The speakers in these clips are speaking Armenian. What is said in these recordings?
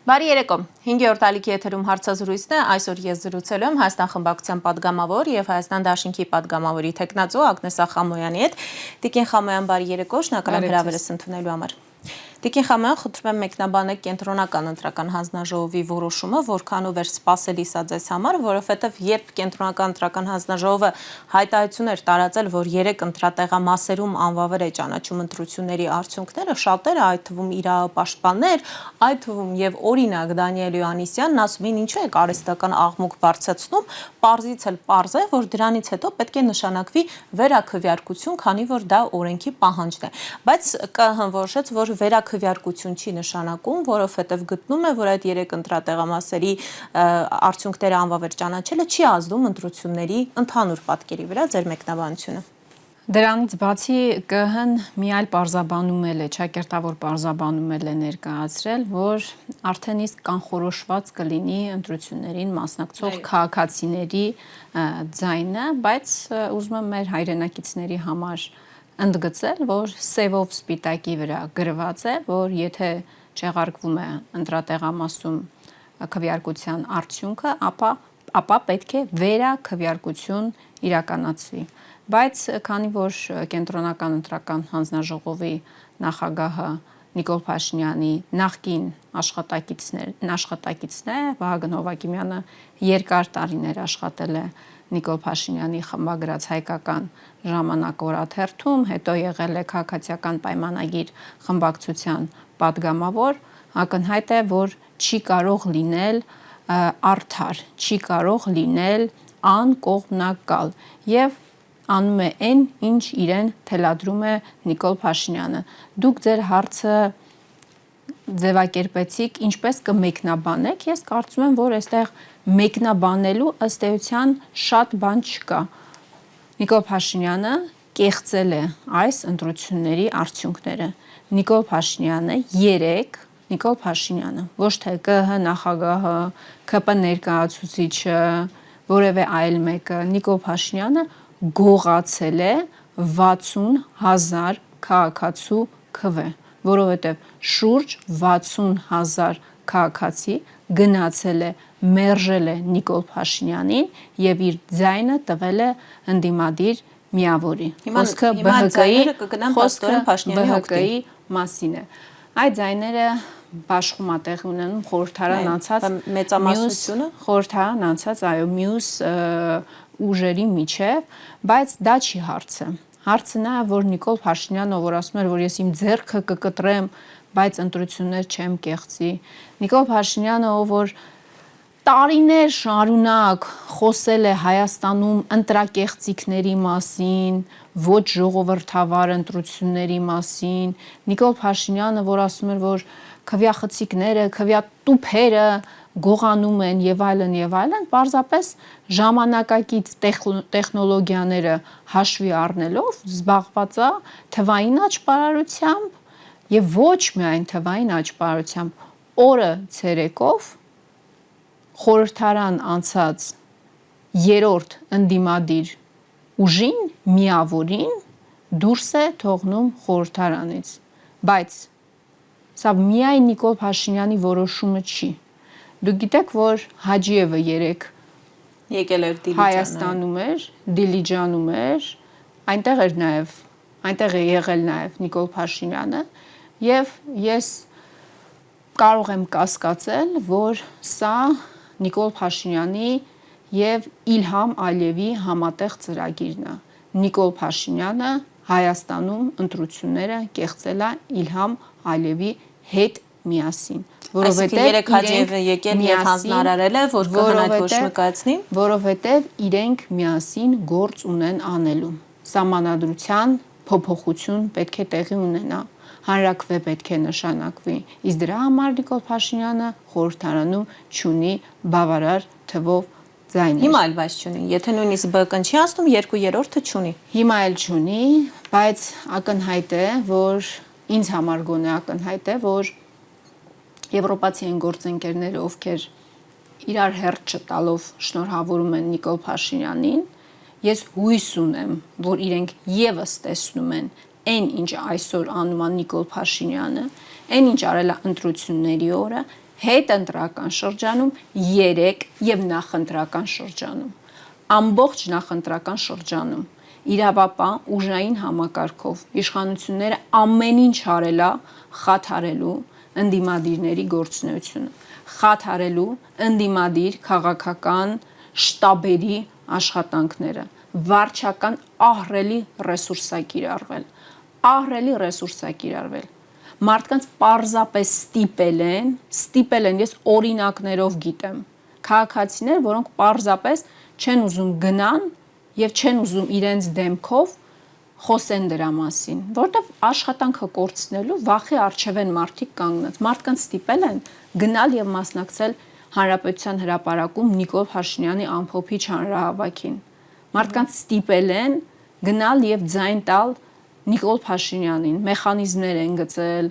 Բարի երեկո, 5-րդ ալիքի եթերում հարցազրույցն է, այսօր ես զրուցելու եմ Հայաստան խմբակցության պատգամավոր և Հայաստան դաշինքի պատգամավորի թեկնածու Ագնես Խամոյանի հետ։ Տիկին Խամոյան, բարի երեկո, շնորհակալ եմ հրավերս ընդունելու համար։ Տիկին Խամոյան, խնդրում եմ մեկնաբանեք կենտրոնական ընտրական հանձնաժողովի որոշումը, որքանով էր սպասելի սա ձեզ համար, որովհետև երբ կենտրոնական ընտրական հանձնաժողովը հայտարարություն էր տարածել, որ 3 ընտրատեղամասերում անվավեր է ճանաչում ընտրությունների արդյունքները, շատերը, այդ թվում իրավապաշտպաններ, այդ թվում եւ օրինակ Դանիել Յովհաննիսյանն ասում են ինչու է արհեստական աղմուկ բարձրացնում, պարզից էլ պարզ է, որ դրանից հետո պետք է նշանակվի վերաքվեարկություն, քանի որ դա օրենքի պահանջն է, բայց ԿԸՀ-ն որոշեց, որ վերաքվեարկություն չի նշանակում, որովհետև գտնում է, որ այդ 3 ընտրատեղամասերի արդյունքները անվավեր ճանաչելը չի ազդում ընտրությունների ընդհանուր պատկերի վրա, ձեր մեկնաբանությունը։ Դրանից բացի ԿԸՀ-ն մի այլ պարզաբանում է, ճակերտավոր պարզաբանում է ներկայացրել, որ արդեն իսկ կանխորոշված կլինի ընտրություններին մասնակցող քաղաքացիների ձայնը, բայց ուզում եմ մեր հայրենակիցների համար ընդգծել, որ սևով սպիտակի վրա գրված է, որ եթե չեղարկվում է ընտրատեղամասում քվեարկության արդյունքը, ապա պետք է վերաքվեարկություն իրականացվի։ Բայց քանի որ կենտրոնական ընտրական հանձնաժողովի նախագահը Նիկոլ Փաշինյանի նախկին աշխատակիցն է, Վահագն Հովակիմյանը երկար տարիներ աշխատել է Նիկոլ Փաշինյանի խմբագրած հայկական ժամանակ օրաթերթում, հետո եղել է քաղաքացիական պայմանագիր խմբակցության պատգամավոր, ակնհայտ է, որ չի կարող լինել արդար, չի կարող լինել անկողմնակալ եւ անում է այն, ինչ իրեն թելադրում է Նիկոլ Փաշինյանը։ Դուք ձեր հարցը ձևակերպեցիք, ինչպես կմեկնաբանեք, ես կարծում եմ, որ այստեղ մեկնաբանելու ըստ էության շատ բան չկա։ Նիկոլ Փաշինյանը կեղծել է այս ընտրությունների արդյունքները։ Նիկոլ Փաշինյանը Նիկոլ Փաշինյանը, ոչ թե ԿԸՀ նախագահը, ՔՊ ներկայացուցիչը, որևէ այլ մեկը, Նիկոլ Փաշինյանը գողացել է 60,000 քաղաքացու քվե, որովհետև շուրջ 60,000 քաղաքացի գնացել է, մերժել է Նիկոլ Փաշինյանին եւ իր ձայնը տվել է ընդդիմադիր միավորի։ Խոսքը ԲՀԿ-ի մասին է։ Այդ ձայները բաշխում է տեղի ունենում խորհրդարան անցած մեծամասնությունը, խորհրդարան անցած մյուս ուժերի միջև, բայց դա չի հարցը։ Հարցը նա, որ Նիկոլ Փաշինյանը, որ ասում էր, որ ես իմ ձեռքը կկտրեմ, բայց ընտրություններ չեմ կեղծի։ Նիկոլ Փաշինյանը, որ տարիներ շարունակ խոսել է Հայաստանում ընտրակեղծիքների մասին, ոչ ժողովրդավար ընտրությունների մասին, Նիկոլ Փաշինյանը, որ ասում էր, որ քվեախցիկները, քվեատուփերը գողանում են եւ այլն, պարզապես ժամանակակից տեխնոլոգիաները հաշվի առնելով զբաղված է թվային աճպարարությամբ եւ ոչ միայն թվային աճպարարությամբ, օրը ցերեկով խորհրդարան անցած երրորդ ընդդիմադիր ուժին, միավորին դուրս է թողնում խորհրդարանից, բայց սա միայն Նիկոլ Փաշինյանի որոշումը չի։ Դուք գիտեք, որ Հաջիևը երեք եկել էր Հայաստանում էր, Դիլիջանում էր, այնտեղ է եղել նաև Նիկոլ Փաշինյանը եւ ես կարող եմ կասկածել, որ սա Նիկոլ Փաշինյանի եւ Իլհամ Ալիևի համատեղ ծրագիրն է։ Նիկոլ Փաշինյանը Հայաստանում ընտրությունները կեղծել է Իլհամ Ալիևի հետ միասին, որովհետև Հաջիևը եկել եւ հանձնարարել է, որ ԿԸՀ-ն այդ որոշումը կայացնի, որովհետև իրենք միասին գործ ունեն անելու։ Սահմանադրության փոփոխություն պետք է տեղի ունենա, հանրաքվե պետք է նշանակվի, իսկ դրա համար Նիկոլ Փաշինյանը խորհրդարանում չունի բավարար թվով ձայներ։ Հիմա էլ բայց չունի, եթե նույնիսկ ԲԿ-ն չի ասում, 2/3-ը չունի։ Հիմա էլ չունի, բայց ակնհայտ է, որ ինձ համար գոնե ակնհայտ է, որ եվրոպացի են գործընկերները, ովքեր իրար հերթ չտալով շնորհավորում են Նիկոլ Փաշինյանին, ես հույս ունեմ, որ իրենք եւս տեսնում են այն, ինչ այսօր անում է Նիկոլ Փաշինյանը, այն ինչ արել է ընտրությունների օրը, հետընտրական շրջանում 3 եւ նախընտրական շրջանում։ Ամբողջ նախընտրական շրջանում իրավապահ ուժային համակարգով իշխանությունները ամեն ինչ արելա խաթարելու ընդդիմադիրների գործունեությունը, խաթարելու ընդդիմադիր քաղաքական շտաբերի աշխատանքները, վարչական ահռելի ռեսուրս է կիրառվել, մարդկանց պարզապես ստիպել են, ես օրինակներով գիտեմ, քաղաքացիներ, որոնք պարզապես չեն ուզում գնան եւ չեն ուզում իրենց դեմքով խոսեն դրա մասին, որտեվ աշխատանքը կորցնելու վախի առջև են մարդիկ կանգնած, մարդկանց ստիպել են գնալ եւ մասնակցել Հանրապետության հրապարակում Նիկոլ Փաշինյանի ամփոփիչ հանրահավաքին, մարդկանց ստիպել են գնալ եւ ձայն տալ Նիկոլ Փաշինյանին, մեխանիզմներ են գծել,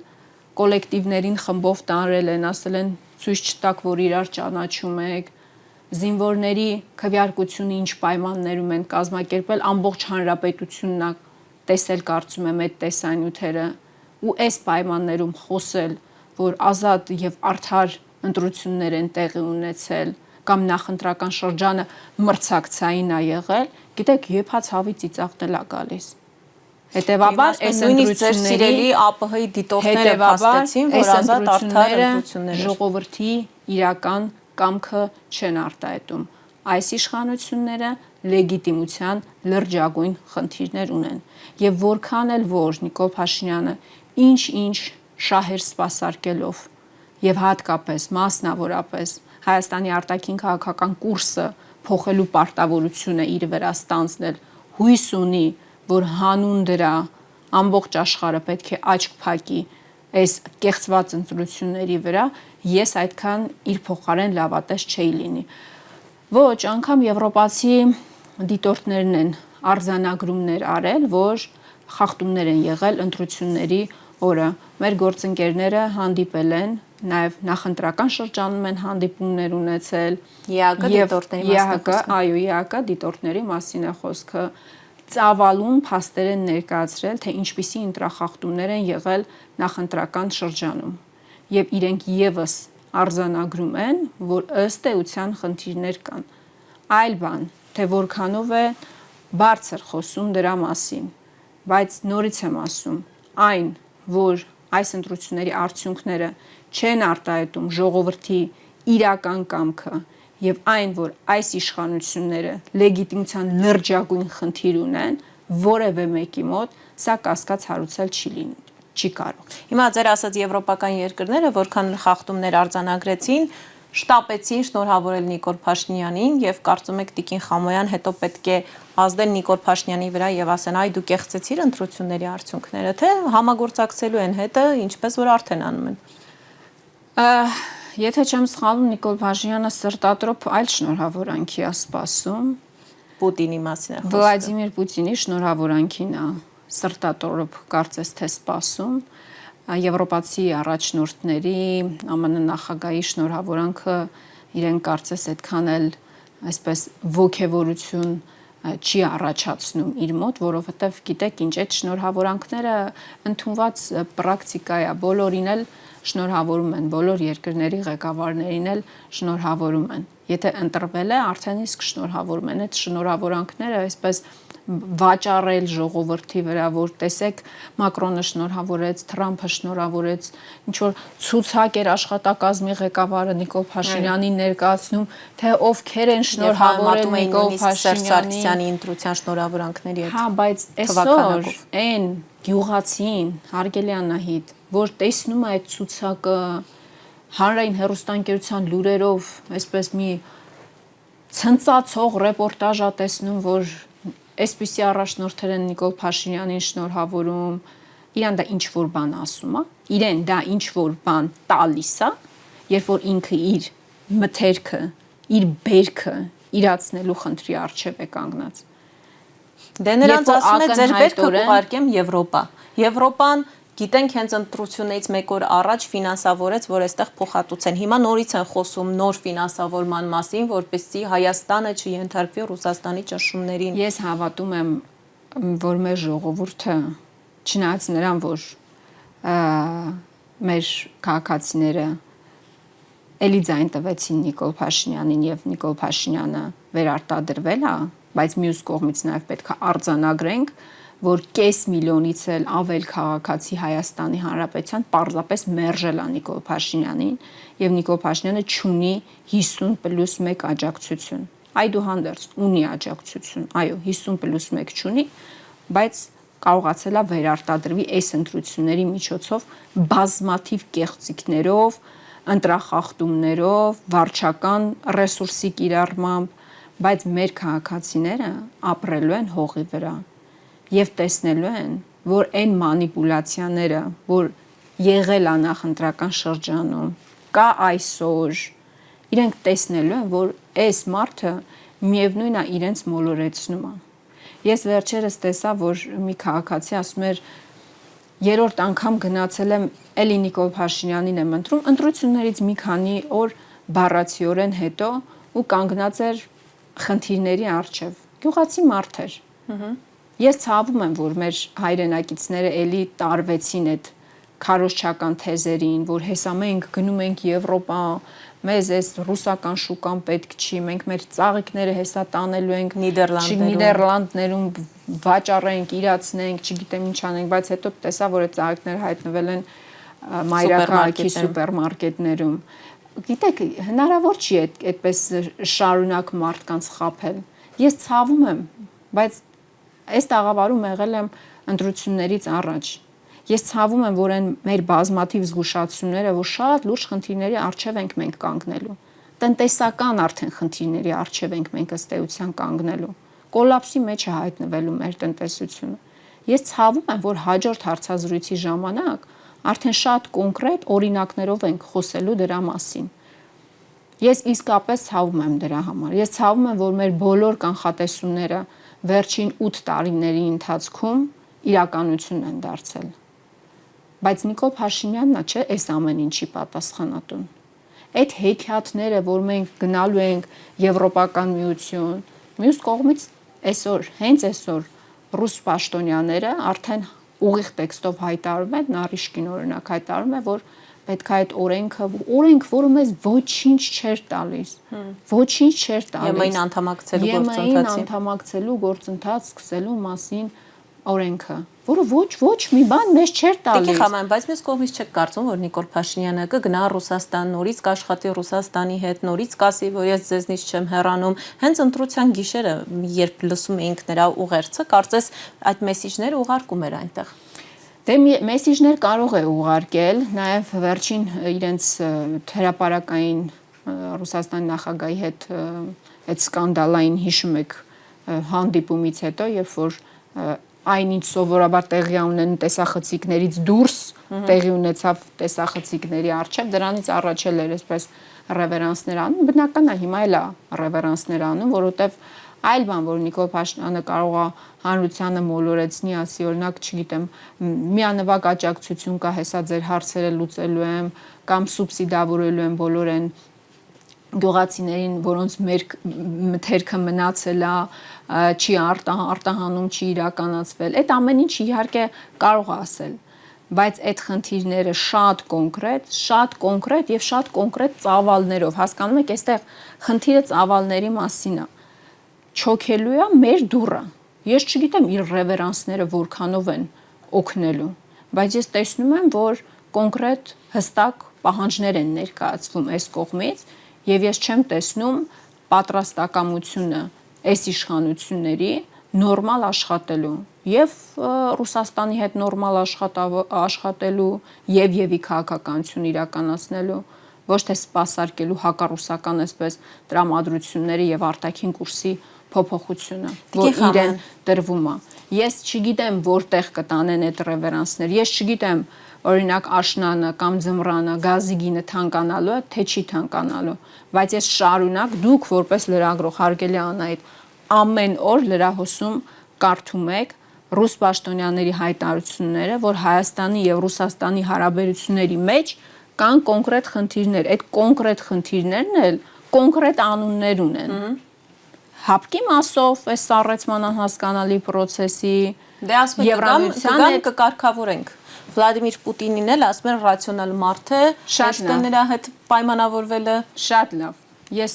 կոլեկտիվներին խմբով տարել են, ասել են ցույց չտաք, որ իրար ճանաչում եք, զինվորների քվեարկությունը ինչ պայմաններում են կազմակերպել, ամբողջ հանրապետությունն է տեսել, կարծում եմ, այդ տեսանյութերը ու այս պայմաններում խոսել, որ ազատ եւ արդար ընտրություններ են տեղի ունեցել կամ նախընտրական շրջանը մրցակցային է եղել, գիտեք, եփա ցավի ծիծաղն է գալիս։ Հետևաբար այս ընտրությունների ԱՊՀ-ի դիտորդները փաստեցին, որ ազատ արդար ընտրություններ ժողովրդի իրական կամքը չեն արտահայտում։ Այս իշխանությունները լեգիտիմության լրջագույն խնդիրներ ունեն։ Եվ որքան էլ որ Նիկոլ Փաշինյանը ինչ շահեր սպասարկելով եւ հատկապես մասնավորապես Հայաստանի արտաքին քաղաքական կուրսը փոխելու պարտավորությունը իր վրա ստանձնել, հույս ունի, որ հանուն դրա ամբողջ աշխարհը պետք է աչք փակի այս կեղծված ընտրությունների վրա, ես այդքան իր փոխարեն լավատես չէի լինի։ Ոչ, անգամ եվրոպացի դիտորդներն են արձանագրումներ արել, որ խախտումներ են եղել ընտրությունների օրը։ Մեր գործընկերները հանդիպել են, նաև նախընտրական շրջանում են հանդիպումներ ունեցել։ ԵԱԿ դիտորդների մասին է խոսքը, ծավալուն փաստեր են ներկայացրել, թե ինչպիսի ընտրախախտումներ են եղել նախընտրական շրջանում։ Եվ իրենք եւս արձանագրում են, որ ըստ էության խնդիրներ կան։ Այլ բան, թե որքանով է բարձր խոսում դրա մասին, բայց նորից եմ ասում, այն, որ այս ընտրությունների արդյունքները չեն արտահայտում ժողովրդի իրական կամքը եւ այն, որ այս իշխանությունները լեգիտիմության լրջագույն խնդիր ունեն, որևէ մեկի մոտ սա կասկած հարուցել չի կարող։ Հիմա ձեր ասած եվրոպական երկրները, որքան խախտումներ արձանագրեցին, շտապեցին շնորհավորել Նիկոլ Փաշինյանին եւ կարծում եք Տիկին Խամոյան հետո պետք է ազդել Նիկոլ Փաշինյանի վրա եւ ասեն այ դու կեղծեցիր ընտրությունների արդյունքները, թե համագործակցելու են հետը, ինչպես որ արդեն անում են։ Եթե չեմ սխալվում, Նիկոլ Փաշինյանը սրտատրոփ այլ շնորհավորանքի է սպասում։ Պուտինի մասին է խոսքը։ Վլադիմիր Պուտինի շնորհավորանքին է սրտատրոփ կարծես թե սպասում։ Եվրոպացի առաջնորդների ԱՄՆ նախագահի շնորհավորանքը իրեն կարծես այդքան էլ այսպես ոգևորություն չի առաջացնում իր մոտ, որովհետև գիտեք ինչ, այդ շնորհավորանքները ընդունված պրակտիկա է, բոլորին էլ շնորհավորում են, բոլոր երկրների ղեկավարներին էլ շնորհավորում են։ Եթե ընտրվել է, արդեն իսկ շնորհավորում են։ Այդ շնորհավորանքները այսպես վաճառել ժողովրդի վրա, որ տեսեք Մակրոնը շնորհավորեց, Թրամփը շնորհավորեց, ինչ որ ցուցակ էր աշխատակազմի ղեկավարը Նիկոլ Փաշինյանին ներկայացնում, թե ովքեր են շնորհավորել Նիկոլ Փաշինյանին ընտրության շնորհավորանքների հետ։ Հա, բայց այսօր այն գյուղացին, հարգելի Անահիտ, որ տեսնում է այդ ցուցակը հանրային հեռուստաընկերության լուրերով, այսպես մի ցնծացող ռեպորտաժ է տեսնում, որ այսպիսի առաջնորդներ են Նիկոլ Փաշինյանին շնորհավորում, իրան դա ինչ որ բան ասում է, իրեն դա ինչ որ բան տալիս է, երբ որ ինքը իր մթերքը, իր բերքը իրացնելու խնդրի առջև է կանգնած։ Դե նրանց ասում է ձեր բերքը կուղարկեմ Եվրոպա։ Եվրոպան գիտենք հենց ընտրությունից մեկ օր առաջ ֆինանսավորեց, որ այստեղ փոխհատուցեն։ Հիմա նորից են խոսում նոր ֆինանսավորման մասին, որպեսզի Հայաստանը չենթարկվի Ռուսաստանի ճնշումներին։ Ես հավատում եմ, որ մեր ժողովուրդը, չնայած նրան, որ մեր քաղաքացիները էլի ձայն տվեցին Նիկոլ Փաշինյանին եւ Նիկոլ Փաշինյանը վերարտադրվել է, բայց մյուս կողմից նաեւ պետք է արձանագրենք, որ կես միլիոնից էլ ավել քաղաքացի Հայաստանի Հանրապետության պարզապես մերժել է Նիկոլ Փաշինյանին եւ Նիկոլ Փաշինյանը չունի 50+1 աջակցություն։ Այդուհանդերձ ունի աջակցություն, այո, 50+1 չունի, բայց կարողացել է վերարտադրվի այս ընտրությունների միջոցով բազմաթիվ կեղծիքներով, ընտրախախտումներով, վարչական ռեսուրսի կիրառմամբ, բայց մեր քաղաքացիները ապրելու են հողի վրա եւ տեսնելու են, որ այն մանիպուլյացիաները, որ եղել է նախընտրական շրջանում, կա այսօր, իրենք տեսնելու են, որ այս մարդը միևնույն է իրենց մոլորեցնում է։ Ես վերջերս տեսա, որ մի քաղաքացի ասում էր, երրորդ անգամ գնացել եմ էլի Նիկոլ Փաշինյանին եմ ընտրում, ընտրություններից մի քանի օր բառացիորեն հետո ու կանգնած էր խնդիրների առջև։ Գյուղացի մարդ էր։ Ես ցավում եմ, որ մեր հայրենակիցները էլի տարվեցին այդ քարոզչական թեզերին, որ հեսա մենք գնում ենք Եվրոպա, մեզ այս ռուսական շուկան պետք չի, մենք մեր ծաղիկները հեսա տանելու ենք Նիդերլանդներում վաճառենք, իրացնենք, չգիտեմ ինչ անենք, բայց հետո տեսա, որ այդ ծաղիկները հայտնվել են մայրաքաղաքի սուպերմարկետներում։ Գիտեք, հնարավոր չի այդպես շարունակ մարդկանց խաբել։ Ես ցավում եմ, բայց այս տաղավարում եղել եմ ընտրություններից առաջ։ Ես ցավում եմ, որ այն մեր բազմաթիվ զգուշացումները, որ շատ լուրջ խնդիրների առջև ենք մենք կանգնելու։ Տնտեսական արդեն խնդիրների առջև ենք մենք ըստ էության կանգնելու։ Կոլապսի մեջ է հայտնվելու մեր տնտեսությունը։ Ես ցավում եմ, որ հաջորդ հարցազրույցի ժամանակ արդեն շատ կոնկրետ օրինակներով ենք խոսելու դրա մասին։ Ես իսկապես ցավում եմ դրա համար։ Ես ցավում եմ, որ մեր բոլոր կանխատեսումները վերջին 8 տարիների ընթացքում իրականություն են դարձել։ Բայց Նիկոլ Փաշինյանն է, չէ, այս ամեն ինչի պատասխանատուն։ Այդ հեքիաթները, որ մենք գնալու ենք Եվրոպական միություն, մյուս կողմից այսօր, հենց այսօր ռուս պաշտոնյաները արդեն ուղիղ տեքստով հայտարարում են, Նարիշկին օրինակ հայտարարում է, որ պետք է այդ օրենք, որը մեզ ոչինչ չէր տալիս, ոչինչ չէր տալիս։ ԵՄ-ին անդամակցելու գործընթաց սկսելու մասին օրենքը, որը ոչ մի բան մեզ չէր տալիս։ Տիկին Խամայան, բայց մյուս կողմից չեք կարծում, որ Նիկոլ Փաշինյանը կգնա Ռուսաստան, նորից կաշխատի Ռուսաստանի հետ, նորից կասի, որ ես ձեզնից չեմ հեռանում։ Հենց ընտրության գիշերը, երբ լսում էինք նրա ուղերձը, կարծես այդ մեսիջները ուղարկում էր այնտեղ։ Դե մեսիջներ կարող է ուղարկել, նաև վերջին իրենց հրապարակային Ռուսաստանի նախագահի հետ այդ սկանդալային հիշում եք հանդիպումից հետո, երբ որ այնինչ սովորաբար տեղի ունեն տեսախցիկներից դուրս տեղի ունեցավ տեսախցիկների առջև, դրանից առաջ էլ էր այսպես ռևերանսներ անում, բնական է հիմա էլ է ռևերանսներ անում, որովհետև այլ բան, որ Նիկոլ Փաշինյանը կարող է հանրությանը մոլորեցնի, ասի օրինակ, չգիտեմ, միանվագ աջակցություն կա, հեսա ձեր հարցերը լուծելու եմ, կամ սուբսիդավորելու եմ բոլոր այն գյուղացիներին, որոնց մեր մթերքը մնացել է, չի արտահանում, չի իրականացվել։ Այդ ամեն ինչ իհարկե կարող է ասել, բայց այդ խնդիրները շատ կոնկրետ եւ շատ կոնկրետ ծավալներով, հասկանում եք, այստեղ խնդիրը ծավալների մասին է։ Չոքելու է մեր դուռը։ Ես չգիտեմ իր ռևերանսները որքանով են օգնելու, բայց ես տեսնում եմ, որ կոնկրետ հստակ պահանջներ են ներկայացվում այս կողմից եւ ես չեմ տեսնում պատրաստակամությունը այս իշխանությունների նորմալ աշխատելու եւ Ռուսաստանի հետ նորմալ աշխատելու եւ քաղաքականություն իրականացնելու, ոչ թե սպասարկելու հակառուսական այսպես տրամադրությունները եւ արտաքին կուրսի փոփոխությունը, որ իրեն տրվում է։ Ես չգիտեմ որտեղ կտանեն այդ ռևերանսներ։ Ես չգիտեմ օրինակ աշնանը կամ ձմռանը գազի գինը թանկանալու է, թե չի թանկանալու, բայց ես շարունակ դուք որպես լրագրող հարգելի Անահիտ ամեն օր լրահոսում կարդում եք ռուս պաշտոնյաների հայտարարությունները, որ Հայաստանի եւ Ռուսաստանի հարաբերությունների մեջ կան կոնկրետ խնդիրներ, այդ կոնկրետ խնդիրներն էլ կոնկրետ անուններ ունեն։ Հապկի մասով այս սառեցման անհասկանալի process-ի դե ասում եք կգամ կկարգավորենք Վլադիմիր Պուտինին էլ ասում են ռացիոնալ մարդ է, Շատ լավ։ նրա հետ պայմանավորվելը Շատ լավ։ Ես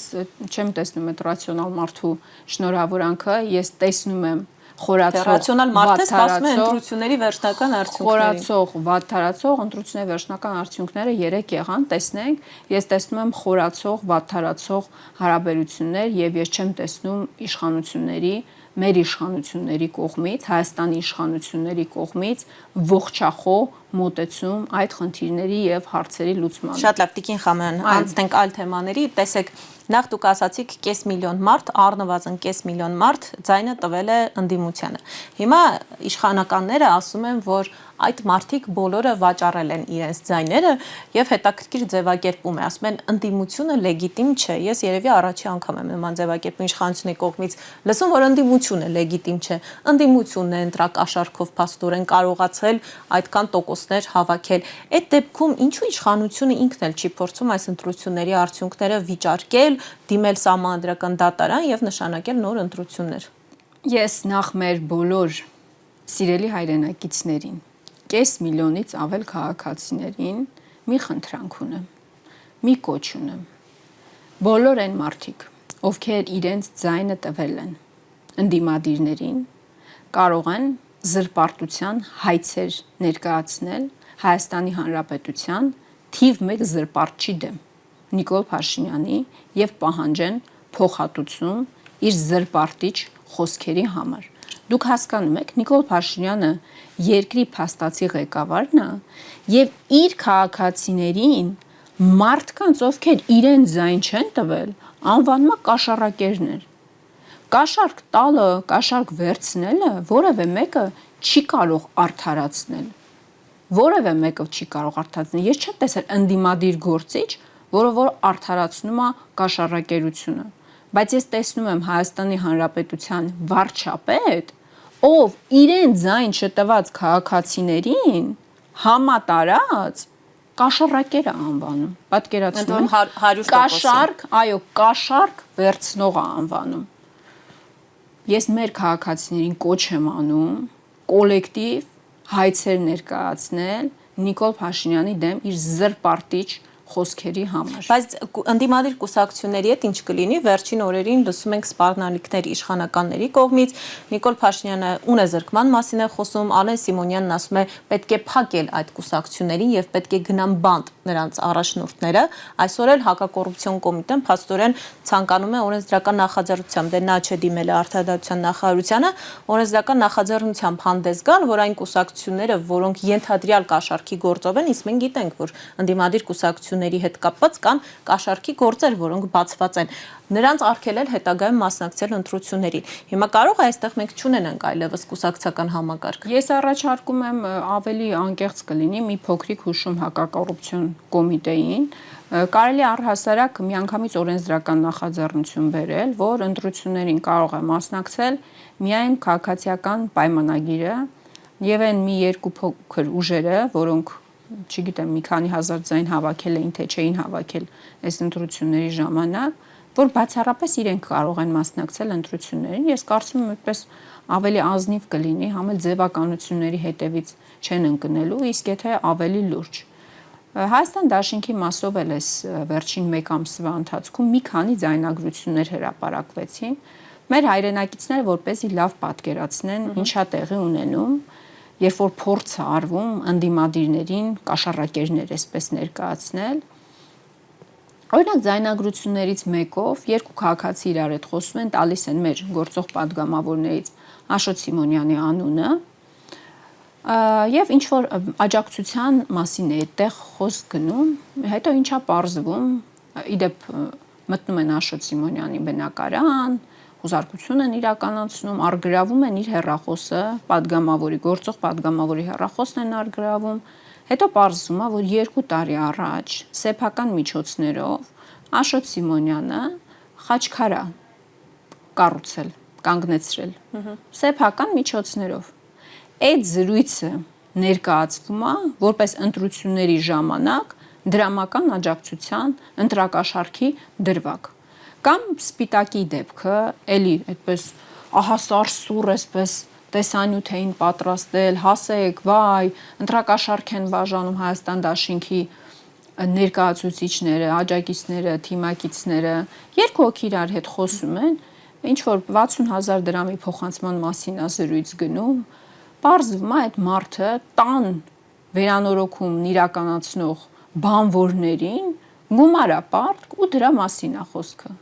չեմ տեսնում այդ ռացիոնալ մարդու շնորհավորանքը, ես տեսնում եմ խորացող ռացիոնալ մարդը սպասում է վատթարացող, ընտրությունների վերջնական արդյունքներին։ խորացող, վատթարացող ընտրությունների վերջնական արդյունքները 3 եղան, տեսնենք, ես տեսնում եմ խորացող, վատթարացող հարաբերություններ եւ ես չեմ տեսնում իշխանությունների, մեր իշխանությունների կողմից, Հայաստանի իշխանությունների կողմից ողջախոհ մոտեցում այդ խնդիրների եւ հարցերի լուծմանը։ Շատ լավ, Տիկին Խամոյան, անցնենք այլ թեմաների, տեսեք, նախ դուք ասացիք կես միլիոն մարդ, առնվազն կես միլիոն մարդ ձայնը տվել է ընդդիմությանը։ Հիմա իշխանականները ասում են, որ այդ մարդիկ բոլորը վաճառել են իրենց ձայները եւ հետաքրքիր ձևակերպում է, ասում են ընդդիմությունը լեգիտիմ չէ։ Ես երևի առաջի անգամ եմ նման ձևակերպում իշխանությունների կողմից լսում, որ ընդդիմությունը լեգիտիմ չէ։ Ընդդիմությունն է ընտրակաշառքով փաստորեն կարողացել այդքան տոկոսներ հավաքել։ Այդ դեպքում ինչու իշխանությունը ինքն էլ չի փորձում այս ընտրությունների արդյունքները վիճարկել, դիմել սահմանադրական դատարան եւ նշանակել նոր ընտրություններ։ Ես նախ մեր բոլոր սիրելի հայրենակիցներին, կես միլիոնից ավել քաղաքացիներին մի խնդրանք ունեմ, մի կոչ ունեմ։ Բոլոր այն մարդիկ, ովքեր իրենց ձայնը տվել են ընդդիմադիրներին, կարող են զրպարտության հայցեր ներկայացնել Հայաստանի Հանրապետության թիվ 1 զրպարտչի դեմ Նիկոլ Փաշինյանի եւ պահանջեն փոխհատուցում իր զրպարտիչ խոսքերի համար։ Դուք հասկանում եք, Նիկոլ Փաշինյանը երկրի փաստացի ղեկավարն է եւ իր քաղաքացիներին մարդկանց, ովքեր իրեն ձայն չեն տվել, անվանում է կաշառակերներ։ Կաշառք տալը, կաշառք վերցնելը որևէ մեկը չի կարող արդարացնել։ Որևէ մեկը չի կարող արդարացնել։ Ես չեմ տեսել ընդդիմադիր գործիչ, որը որ արդարացնում է կաշառակերությունը, բայց ես տեսնում եմ Հայաստանի Հանրապետության վարչապետ, ով իրեն ձայն չտված քաղաքացիներին համատարած կաշառակեր է անվանում։ Պատկերացնում եք, կաշառք, այո, կաշառք վերցնող է անվանում։ Ես մեր քաղաքացիներին կոչ եմ անում կոլեկտիվ հայցեր ներկայացնել Նիկոլ Փաշինյանի դեմ իր զրպարտիչ խոսքերի համար։ Բայց ընդդիմադիր կուսակցությունների հետ ինչ կլինի, վերջին օրերին լսում ենք սպառնալիքներ իշխանականների կողմից, Նիկոլ Փաշինյանը ունեզրկման մասին է խոսում, Ալեն Սիմոնյանն ասում է պետք է փակել այդ կուսակցություններին եւ պետք է գնան բանտ նրանց առաջնորդները, այսօր էլ հակակոռուպցիոն կոմիտեն փաստորեն ցանկանում է օրենսդրական նախաձեռնությամբ, դե նա չդիմել է Արդարադատության նախարարությանը, օրենսդրական նախաձեռնությամբ հանդես գան, որ այն կուսակցությունները, որոնք ենթադրյալ կաշառքի գործով են, իսկ մենք գիտենք, որ ընդդիմադիր կուսակցությունների հետ կապված կան կաշառքի գործեր, որոնք բացված են, նրանց արգելել հետագայում մասնակցել ընտրություններին։ Հիմա կարող է այստեղ մենք չունենանք այլևս կուսակցական համակարգ։ Ես առաջարկում եմ ավելի անկեղծ կլինի մի փոքրիկ հուշում հակակոռուպցիոն կոմիտեին, կարելի առհասարակ միանգամից օրենսդրական նախաձեռնություն բերել, որ ընտրություններին կարող է մասնակցել միայն քաղաքացիական պայմանագիրը եւ այն մի երկու փոքր ուժերը, որոնք չգիտեմ, մի քանի հազար ձայն հավաքել էին, թե չէին հավաքել այս ընտրությունների ժամանակ, որ բացառապես իրենք կարող են մասնակցել ընտրություններին։ Ես կարծում եմ, այդպես ավելի ազնիվ կլինի, համ էլ ձևականությունների հետևից չեն ընկնելու, իսկ եթե ավելի լուրջ։ Հայաստան դաշինքի մասով էլ էս վերջին 1 ամսվա ընթացքում մի քանի ձայնագրություններ հրապարակվեցին։ Մեր հայրենակիցները որպեսզի լավ պատկերացնեն ինչա տեղի ունենում, երբ որ փորձ է արվում ընդդիմադիրներին կաշառակերներ այսպես ներկայացնել։ Օրինակ ձայնագրություններից մեկով երկու քաղաքացի իրար հետ խոսում են, տալիս են մեր գործող падգամավորներից Աշոտ Սիմոնյանի անունը, եւ ինչ որ աջակցության մասին է այդտեղ խոսք գնում, հետո ինչա պարզվում, իդեպ մտնում են Աշոտ Սիմոնյանի բնակարան, հուզարկություն են իրականացնում, արգրավում են իր հեռախոսը, падգամավորի, գործող падգամավորի հեռախոսն են արգրավում, հետո պարզվում է, որ 2 տարի առաջ սեփական միջոցներով Աշոտ Սիմոնյանը խաչքարա կառուցել, կանգնեցրել, սեփական միջոցներով։ Այդ զրույցը ներկայացվում է որպես ընտրությունների ժամանակ դրամական աջակցության ընտրակաշառքի դրվագ։ Կամ սպիտակի դեպքը, էլի այդպես ահասար սուր էսպես տեսանյութ էին պատրաստել, հասեք, վայ, ընտրակաշարք են բաժանում Հայաստան դաշինքի ներկայացուցիչները, աջակիցները, թիմակիցները, երկու հոգի իրար հետ խոսում են, ինչ որ 60,000 դրամի փոխանցման մասին է զրույց գնում, պարզվում է այդ մարդը տան վերանորոգումն իրականացնող բանվորներին գումար է պարտք ու դրա մասին է խոսքը։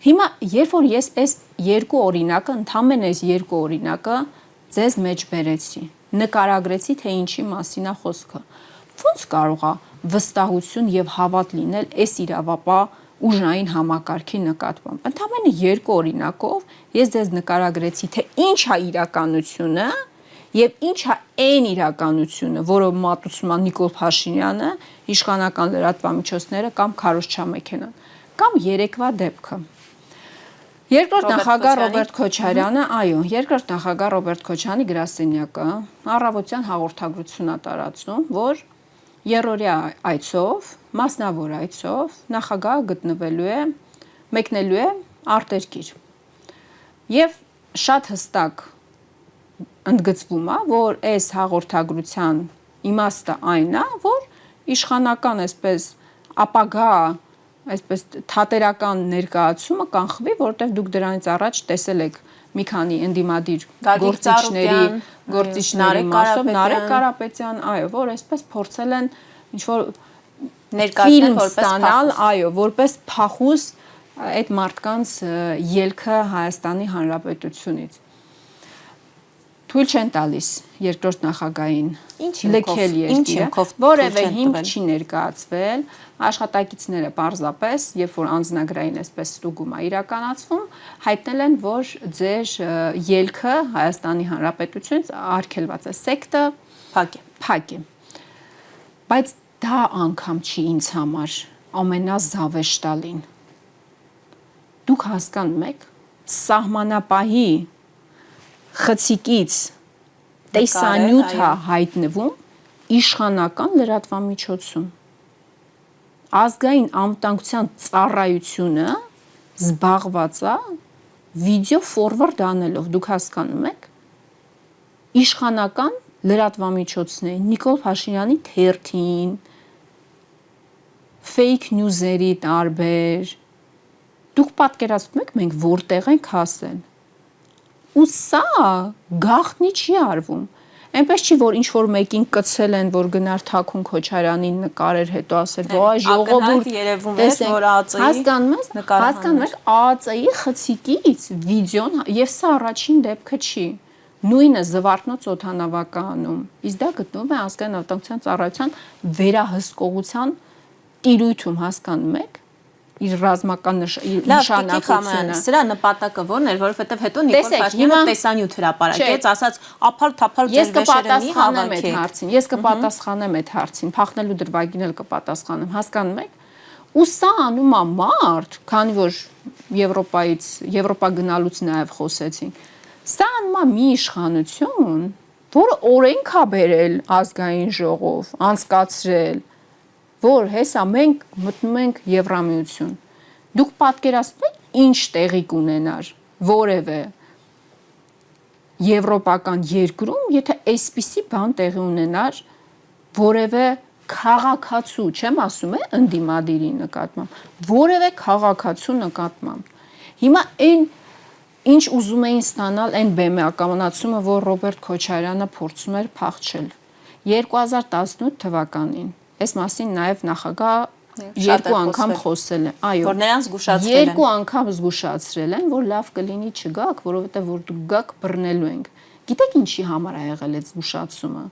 Հիմա երբ որ ես այս երկու օրինակը, ընդամենը այս երկու օրինակը ձեզ մեջ բերեցի, նկարագրեցի, թե ինչի մասին է խոսքը, ո՞նց կարող է վստահություն եւ հավատ լինել այս իրավապահ ուժային համակարգի նկատմամբ։ Ընդամենը երկու օրինակով ես ձեզ նկարագրեցի, թե ինչ է իրականությունը եւ ինչ է այն իրականությունը, որը մատուցում է Նիկոլ Փաշինյանը, իշխանական լրատվամիջոցները կամ Քարոզչամեքենան, կամ երեկվա դեպքը։ Երկրորդ նախագահ Ռոբերտ Քոչարյանը, այո, երկրորդ նախագահ Ռոբերտ Քոչարյանի գրասենյակը առավոտյան հաղորդագրություն է տարածում, որ երրորդյա այցով, մասնավոր այցով նախագահը մեկնելու է արտերկիր։ Եվ շատ հստակ ընդգծվում է, որ այս հաղորդագրության իմաստը այն է, որ իշխանական այսպես ապագա այսպես թատերական ներկայացումը կանխվի, որովհետև դուք դրանից առաջ տեսել եք մի քանի ընդդիմադիր գործիչների մասով Նարեկ Կարապետյան, այո, որ այսպես փորձել են ինչ որ ներկայացնել որպես փախուստ, այո, որպես փախուստ այդ մարդկանց ելքը Հայաստանի Հանրապետությունից։ Թույլ չեն տալիս երկրորդ նախագահին լքել երկիրը, որևէ հիմք չի ներկայացվել, աշխատակիցները պարզապես, երբ որ անձնագրային այսպես ստուգում է իրականացվում, հայտնել են, որ ձեր ելքը Հայաստանի Հանրապետությունից արգելված է, սեկտը փակ է։ Բայց դա անգամ չի ինձ համար ամենազավեշտալին։ Դուք հասկանում եք, սահմանապահի խցիկից տեսանյութ է հայտնվում իշխանական լրատվամիջոցում։ Ազգային անվտանգության ծառայությունը զբաղված է վիդեո ֆորվարդ անելով, դուք հասկանում եք, իշխանական լրատվամիջոցների Նիկոլ Փաշինյանի թերթին, fake news-երի տարբեր, դուք պատկերացնում եք մենք որտեղ ենք հասել։ Ու սա գաղտնի չի արվում։ Այնպես չի, որ ինչ-որ մեկին կցել են, որ գնար Թաքուն Քոչարյանին նկարեր, հետո ասել, «Ոայ ժողովուրդ, երևում է, որ ԱԱԾ-ի հասկանում եք, ԱԱԾ-ի խցիկից վիդեոն, եւ սա առաջին դեպքը չի։ Նույնը Զվարթնոց օդանավակայանում, իսկ դա գտնվում է ազգային անվտանգության ծառայության վերահսկողության տիրույթում, հասկանում եք։ Իր ռազմական նշանակությունը։ Սրա նպատակը ո՞րն էր, որովհետև հետո Նիկոլ Փաշինյանը տեսանյութ հրապարակեց, ասաց ափալ-թափալ ձեր վեշերը մի հավաքեք։ Ես կպատասխանեմ այդ հարցին, փախնելու դրվագին էլ կպատասխանեմ, հասկանում եք։ Ու սա անում է մարդ, քանի որ Եվրոպա գնալուց նաև խոսեցինք։ Սա անում է մի իշխանություն, որը օրենք է բերել ազգային ժողով, անցկացրել, որ հեսա մենք մտնում ենք Եվրամիություն։ Դուք պատկերացնում եք ինչ տեղի կունենար որևէ եվրոպական երկրում, եթե այսպիսի բան տեղի ունենար որևէ քաղաքացու, չեմ ասում ընդդիմադիրի նկատմամբ, որևէ քաղաքացու նկատմամբ։ Հիմա այն ինչ ուզում էին ստանալ այն բեմականացումը, որ Ռոբերտ Քոչարյանը փորձում էր փախչել 2018 թվականին։ Այս մասին նաև նախագահ երկու անգամ խոսել է, այո, որ նրանց զգուշացրել են։ Երկու անգամ զգուշացրել են, որ լավ կլինի չգաք, որովհետև որ դուք գաք բռնելու ենք։ Գիտեք ինչի համար է եղել այդ զգուշացումը,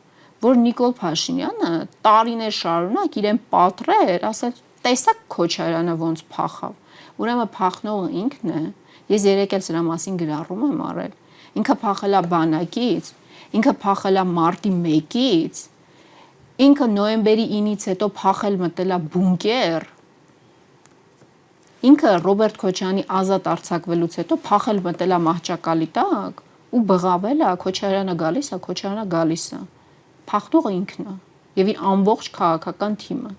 որ Նիկոլ Փաշինյանը տարիներ շարունակ իրեն պատրեր, ասել, տեսակ Քոչարյանը ոնց փախավ։ Ուրեմն փախնողը ինքն է։ Ես երեք էլ սրա մասին գրառում եմ արել։ Ինքը փախել է բանակից, ինքը փախել է մարտի 1-ից, ինքը նոյեմբերի 9-ից հետո փախել մտել է բունկեր։ Ինքը Ռոբերտ Քոչարյանի ազատ արձակվելուց հետո փախել մտել է մահճակալի տակ ու բղավել է, Քոչարյանը գալիս է, Քոչարյանը գալիս է։ Փախնողը ինքն է եւ իր ամբողջ քաղաքական թիմը։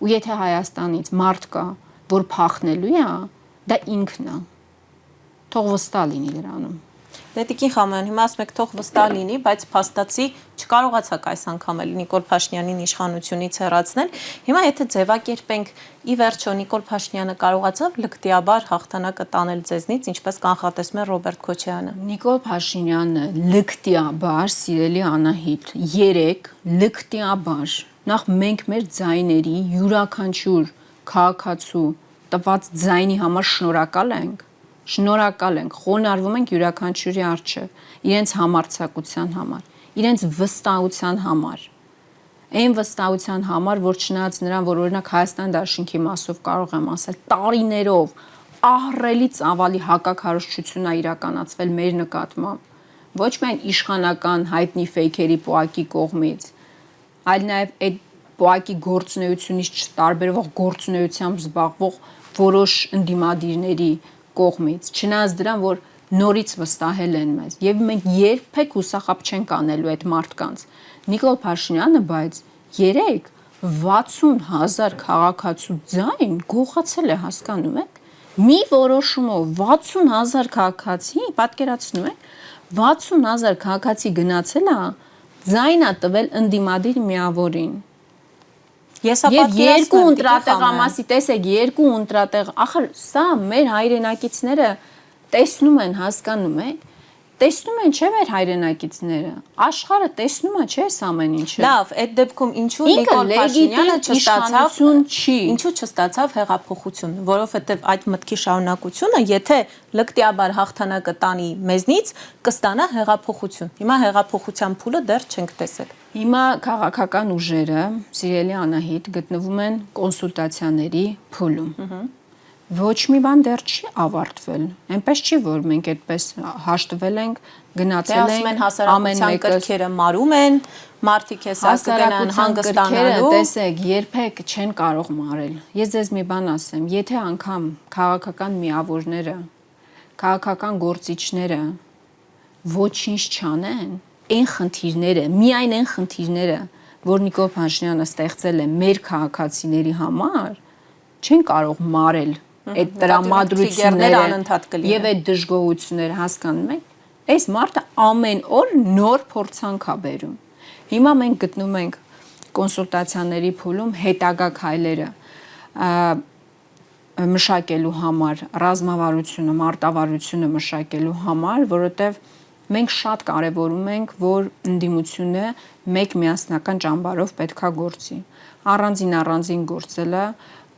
Ու եթե Հայաստանից մարդ կա, որ փախնելու է, դա ինքն է։ Թող վստահ լինի դրանում։ Տիկին Խամոյան, հիմա ասում եք թող վստահ լինի, բայց փաստացի չկարողացաք այս անգամ էլ Նիկոլ Փաշինյանին իշխանությունից հեռացնել։ Հիմա եթե ձևակերպենք, ի վերջո Նիկոլ Փաշինյանը կարողացավ լկտիաբար հաղթանակը տանել ձեզնից, ինչպես կանխատեսում է Ռոբերտ Քոչարյանը։ Նիկոլ Փաշինյանը լկտիաբար, սիրելի Անահիտ, 3 լկտիաբար նախ մենք մեր ձայների յուրաքանչյուր քաղաքացու տված ձայնի համար շնորհակալ ենք, խոնարհվում ենք յուրաքանչյուրի առջև, իրենց համարձակության համար, իրենց վստահության համար, այն վստահության համար, որ չնայած նրան, որ օրինակ Հայաստան դաշինքի մասով կարող եմ ասել, տարիներով ահռելի ծավալի հակաքարոզչություն է իրականացվել մեր նկատմամբ, ոչ միայն իշխանական հայտնի ֆեյքերի պոակի կողմից, այլ նաև այդ պոակի գործունեությունից չտարբերվող գործունեությամբ զբաղվող որոշ ընդդիմադիրների կողմից, չնայած դրան, որ նորից վստահել են մեզ, եւ մենք երբեք հուսախաբ չենք անելու այդ մարդկանց։ Նիկոլ Փաշինյանը բայց 60,000 քաղաքացու ձայն գողացել է, հասկանում եք։ Մի որոշումով 60,000 քաղաքացի, պատկերացնում եք, 60,000 քաղաքացի գնացել է, ձայն է տվել ընդդիմադիր միավորին։ Եվ երկու ընտրատեղամասի, տեսեք, երկու ընտրատեղ, ախր սա մեր հայրենակիցները տեսնում են, հասկանում եք, տեսնում են, չէ՞ մեր հայրենակիցները, աշխարհը տեսնում է, չէ՞ սա ամեն ինչը։ Լավ, այդ դեպքում ինչու Նիկոլ Փաշինյանը չստացավ հեղափոխություն, որովհետև այդ մտքի շարունակությունը, եթե լկտիաբար հաղթանակը տանի մեզնից, կստանա հեղափոխություն։ Հիմա հեղափոխության փուլը դեռ չենք տեսել։ Հիմա քաղաքական ուժերը, սիրելի Անահիտ, գտնվում են կոնսուլտացիաների փուլում։ Ոչ մի բան դեռ չի ավարտվել։ Այնպես չի, որ մենք այդպես հաշտվել ենք, գնացել ենք, հասարակության կրքերը մարում են, մարդիկ հեսա կգնան հանգստանալու։ Տեսեք, երբեք չեն կարող մարել։ Ես ձեզ մի բան ասեմ, եթե անգամ քաղաքական միավորները, քաղաքական գործիչները ոչինչ չանեն, այն խնդիրները, միայն այն խնդիրները, որ Նիկոլ Փաշինյանը ստեղծել է մեր քաղաքացիների համար, չեն կարող մարել այդ տրամադրությունները եւ այդ դժգոհությունները, հասկանում եք։ Այս մարդը ամեն օր նոր փորձանք է բերում։ Հիմա մենք գտնում ենք կոնսուլտացիաների փուլում հետագա քայլերը մշակելու համար, ռազմավարությունը, մարտավարությունը մշակելու համար, որովհետեւ մենք շատ կարևորում ենք, որ ընդդիմությունը մեկ միասնական ճամբարով պետքա գործի։ Առանձին գործելը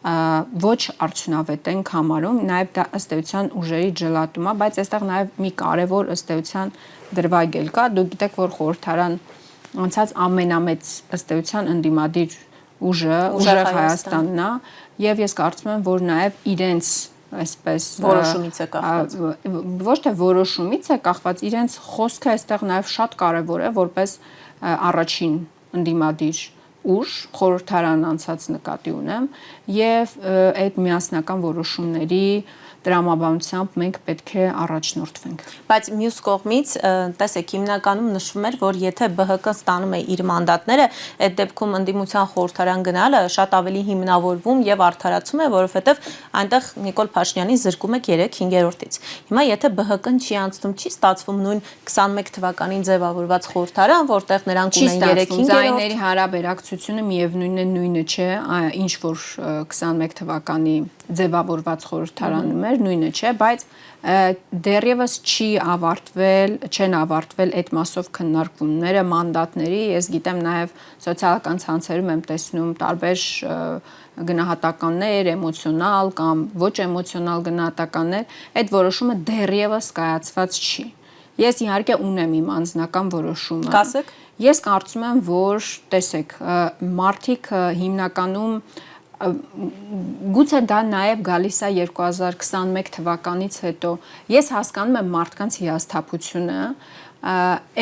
ոչ արդյունավետ ենք համարում, նաև դա ըստ էության ուժերի ջլատում է, բայց այստեղ նաև մի կարևոր ըստ էության դրվագ էլ կա։ Դուք գիտեք, որ խորհրդարան անցած ամենամեծ ըստ էության ընդդիմադիր ուժը Ուժեղ Հայաստանն է, եւ ես կարծում եմ, որ նաև իրենց այսպես որոշումից է կախված։ Ոչ թե որոշումից է կախված, իրենց խոսքը այստեղ նաև շատ կարևոր է, որպես առաջին ընդդիմադիր ուժ խորհրդարան անցած նկատի ունեմ եւ այդ միասնական որոշումների տրամաբանությամբ մենք պետք է առաջնորդվենք։ Բայց մյուս կողմից, տեսեք, հիմնականում նշվում էր, որ եթե ԲՀԿ-ն ստանում է իր մանդատները, այդ դեպքում ընդդիմության խորհրդարան գնալը շատ ավելի հիմնավորվում եւ արդարացում է, որովհետեւ այնտեղ Նիկոլ Փաշինյանին զրկում է 3/5-ից։ Հիմա եթե ԲՀԿ-ն չի անցնում, չի ստացվում նույն 21 թվականին ձևավորված խորհրդարան, որտեղ նրանք ունեն 3/5-ից։ Ձայների հարաբերակցությունը միևնույնն է նույնը չէ, ինչ որ 21 թվականի ձևավորված խորհրդարանում էր, նույնը չէ, բայց դեռևս չեն ավարտվել այդ մասով քննարկումները, մանդատների, ես գիտեմ նաև սոցիալական ցանցերում եմ տեսնում տարբեր գնահատականներ, էմոցիոնալ կամ ոչ էմոցիոնալ գնահատականներ, այդ որոշումը դեռևս կայացված չի։ Ես իհարկե ունեմ իմ անձնական որոշումը։ Կասեք։ Ես կարծում եմ, որ տեսեք, մարդիկ հիմնականում գուցե դա նաև գալիս է 2021 թվականից հետո։ Ես հասկանում եմ մարդկանց հիասթափությունը,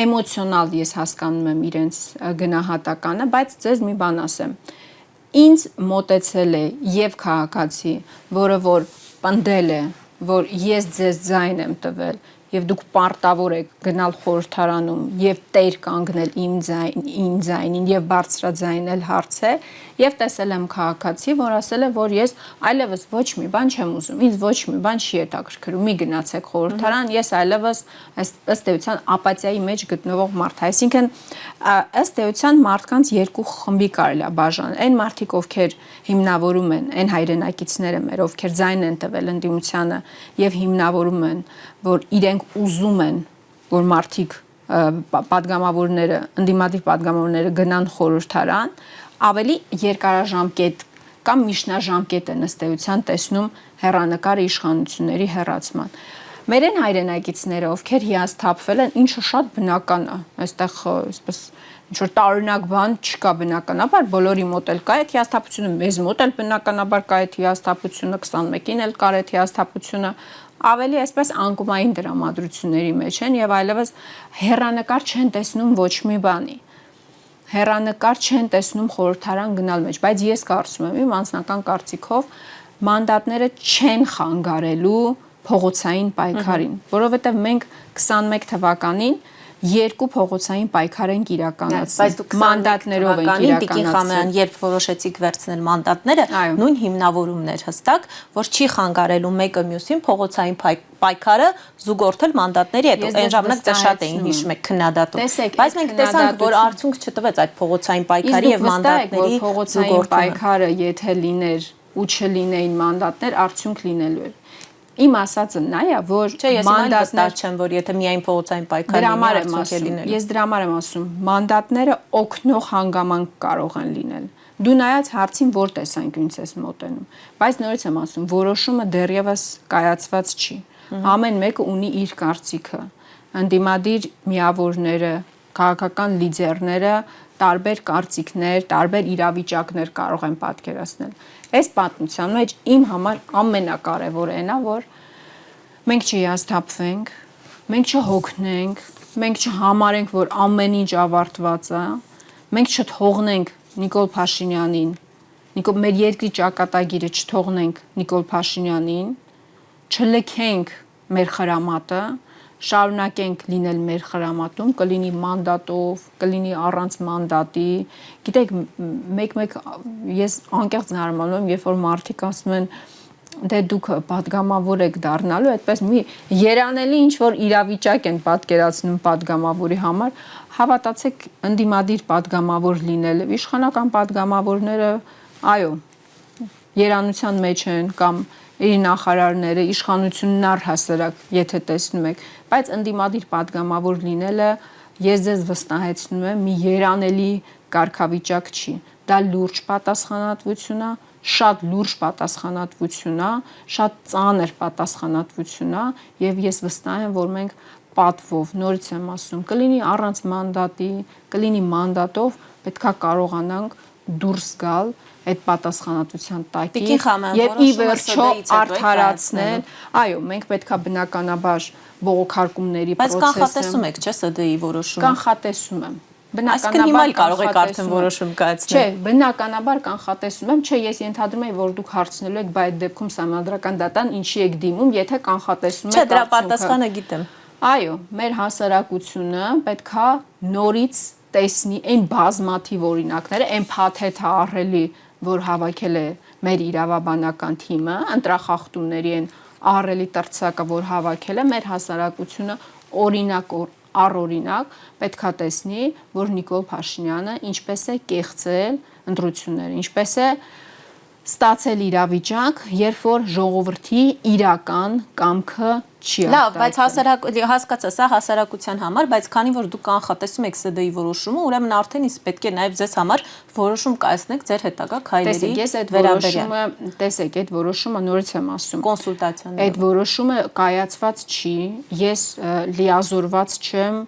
էմոցիոնալ ես հասկանում եմ իրենց գնահատականը, բայց ձեզ մի բան ասեմ։ Ինձ մոտեցել է եւ քաղաքացի, որը որ պնդել է, որ ես ձեզ ձայն եմ տվել, եւ դուք պարտավոր եք գնալ խորհրդարանում եւ տեր կանգնել իմ ձայնին եւ բարձրաձայնել հարցեր եւ տեսել եմ քաղաքացի, որ ասել է, որ ես այլևս ոչ մի բան չեմ ուզում, ինձ ոչ մի բան չի հետաքրքրում, մի գնացեք խորհրդարան, ես այլևս ըստ էության ապաթիայի մեջ գտնվող մարդ, այսինքն ըստ էության մարդկանց երկու խմբի կարելի է բաժանել, այն մարդիկ, ովքեր հիմնավորում են, այն հայրենակիցները մեր, ովքեր ձայն են տվել ընդդիմությանը եւ հիմնավորում են, որ իրենք ուզում են, որ մարդիկ պատգամավորները, ընդդիմադիր պատգամավորները գնան խորհրդարան, ավելի երկարաժամկետ կամ միջնաժամկետ են ըստ էության տեսնում հեռանկարի իշխանությունների հեռացման։ Մեր այն հայրենակիցները, ովքեր հիասթափվել են, ինչը շատ բնական է, այստեղ այսպես ինչ-որ տարօրինակ բան չկա բնականաբար, բոլորի մոտ էլ կա այդ հիասթափությունը, մեզ մոտ էլ բնականաբար կա այդ հիասթափությունը, 21-ին էլ կար այդ հիասթափությունը, ավելի այսպես անկումային դրամատրությունների մեջ են եւ այլևս հեռանկար չեն տեսնում ոչ մի բանի։ Հեռանկար չեն տեսնում խորհրդարան գնալ մեջ, բայց ես կարծում եմ, իմ անձնական կարծիքով մանդատները չեն խանգարելու փողոցային պայքարին, որովհետև մենք 21 թվականին երկու փողոցային պայքար ենք իրականացրել, մանդատներով ենք իրականացրել։ Տիկին Խամոյան, երբ որոշեցիք վերցնել մանդատները, նույն հիմնավորումն էր հստակ, որ չի խանգարելու մեկը մյուսին փողոցային պայքարը զուգորդել մանդատների հետ։ Այն ժամանակ դեռ շատ էին հիշում եք քննադատում։ Բայց մենք տեսանք, որ արդյունք չտվեց այդ փողոցային պայքարի եւ մանդատների փողոցային պայքարը, եթե լիներ ու չլինեին մանդատներ, արդյունք լինելու էր։ Իմ ասածը նա է, որ մանդատներ չեն, որ եթե միայն փողոցային պայքարի արդյունք է լինելու։ Ես դրա համար եմ ասում, մանդատները օգնող հանգամանք կարող են լինել։ Դու նայած հարցին որ տեսանկյունից ես մոտենում, բայց նորից եմ ասում, որոշումը դեռևս կայացված չի։ Ամեն մեկը ունի իր կարծիքը։ Ընդդիմադիր միավորները, քաղաքական լիդերները տարբեր կարծիքներ, տարբեր իրավիճակներ կարող են պատկերացնել։ Այս պատմության մեջ իմ համար ամենակարևորն է, որ մենք չհիասթափվենք, մենք չհոգնենք, մենք չհամարենք, որ ամեն ինչ ավարտված է, մենք չթողնենք Նիկոլ Փաշինյանին, մեր երկրի ճակատագիրը չթողնենք Նիկոլ Փաշինյանին, չլքենք մեր խրամատը, շարունակենք լինել մեր խրամատում, կլինի մանդատով, կլինի առանց մանդատի։ Գիտեք, մեկ-մեկ ես անկեղծ զարմանում եմ, երբ որ մարդիկ ասում են, դե դուք պատգամավոր եք դառնալու, այդպես մի երանելի ինչ որ իրավիճակ են պատկերացնում պատգամավորի համար, հավատացեք, ընդդիմադիր պատգամավոր լինելը, իշխանական պատգամավորները, այո, երանության մեջ են կամ իր նախարարները, իշխանությունն առհասարակ, եթե տեսնում եք, բայց ընդդիմադիր պատգամավոր լինելը ես ձեզ վստահեցնում եմ, մի երանելի կարգավիճակ չի։ Դա լուրջ պատասխանատվություն է, շատ լուրջ պատասխանատվություն է, շատ ծանր պատասխանատվություն է եւ ես վստահ եմ, որ մենք պատվով, նորից եմ ասում, կլինի առանց մանդատի, կլինի մանդատով, պետքա կարողանանք դուրս գալ այդ պատասխանատվության տակից եւ ի վերջո արդարացնել։ Այո, մենք պետքա բնականաբար բողոքարկումների process-ը։ Բայց կանխատեսում եք, չէ՞, ՍԴ-ի որոշումը։ Կանխատեսում եմ։ Բնականաբար կարող եք արդեն որոշում կայացնել։ Չէ, բնականաբար կանխատեսում եմ, չէ, ես ենթադրում եմ, որ դուք հարցնելու եք, բայց այդ դեպքում Սահմանադրական դատան ինչի եք դիմում, եթե կանխատեսում եք։ Չէ, դրա պատասխանը գիտեմ։ Այո, մեր հասարակությունը պետքա նորից տեսնի այն բազմաթիվ օրինակները, այն փաթեթը ահռելի, որ հավաքել է մեր իրավաբանական թիմը, ընտրախախտումների այն ահռելի տրցակը, որ հավաքել է մեր հասարակությունը օրինակ առօրինակ պետքա տեսնի, որ Նիկոլ Փաշինյանը ինչպես է կեղծել ընտրությունները, ինչպես է ստացել իրավիճակ, երբ որ ժողովրդի իրական կամքը չի արտահայտվել։ Լավ, բայց հասկացա, սա հասարակության համար, բայց քանի որ դուք կանխատեսում եք ՍԴ-ի որոշումը, ուրեմն արդեն իսկ պետք է նաև ձեզ համար որոշում կայացնեք ձեր հետագա քայլերի վերաբերյալ։ Տեսեք, այդ որոշումը նորից եմ ասում։ Կոնսուլտացիան։ Այդ որոշումը կայացված չի, ես լիազորված չեմ